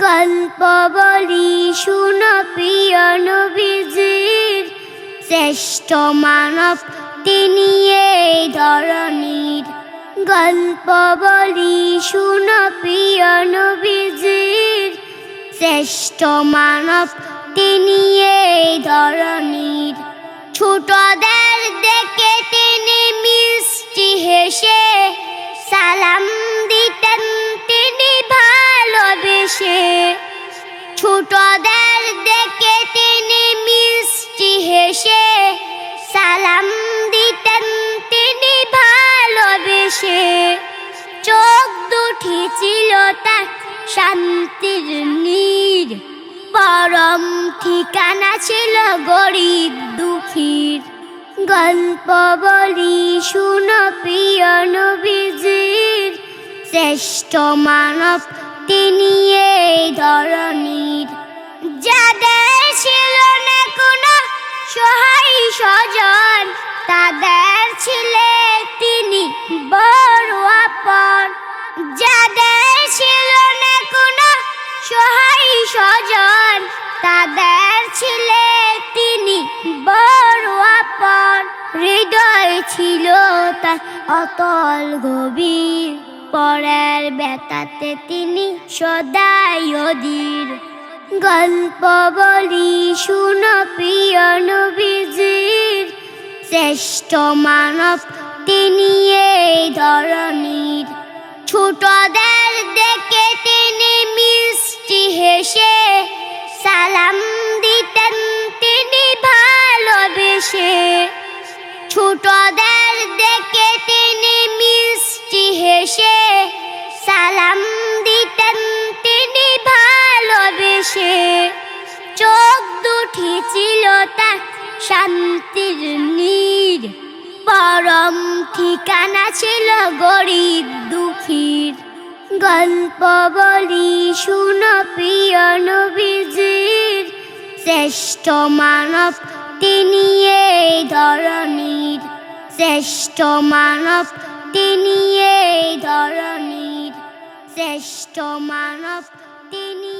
গল্প বলি শুনো প্রিয় নবীজির, শ্রেষ্ঠ মানব তিনি এই ধরনীর। গল্প বলি শুনো প্রিয় নবীজির, শ্রেষ্ঠ মানব তিনি এই ধরনীর। ছোটদের দেখে তিনি মিষ্টি হেসে সালাম দিতেন তিনি ভালোবেসে। ছোটদের দেখে তিনি মিষ্টি হেসে সালাম দিতেন তিনি ভালোবেসে। চোখ দুটি ছিল তার শান্তির নীর, পরম ঠিকানা ছিল গরিব দুঃখীর। গল্প বলি শুনো প্রিয় নবীজির, শ্রেষ্ঠ মানব তিনি এই ধরনীর। যাদের ছিল না কোনো সহায় স্বজন, তাদের ছিলেন তিনি বড় আপন। যাদের ছিল না কোনো সহায় স্বজন, তাদের ছিলেন তিনি বড় আপন। হৃদয় ছিল তার অতল গভীর, পরের ব্যথাতে তিনি সদাই অধীর। গল্প বলি শুনো প্রিয় নবীজির, শ্রেষ্ঠ মানব তিনি এই ধরনীর। ছোটদের দেখে তিনি মিষ্টি হেসে সালাম দিতেন তিনি ভালোবেসে। ছোটদের দেখে তিনি মিষ্টি হেসে সালাম দিতেন তিনি ভালোবেসে। চোখ দুটি ছিল তার শান্তির নীর, পরম ঠিকানা ছিল গরিব দুঃখীর। গল্প বলি শুনো প্রিয় নবীজির, শ্রেষ্ঠ মানব তিনি এই ধরনীর। শ্রেষ্ঠ মানব তিনি এই ধরনীর। শ্রেষ্ঠ মানব তিনি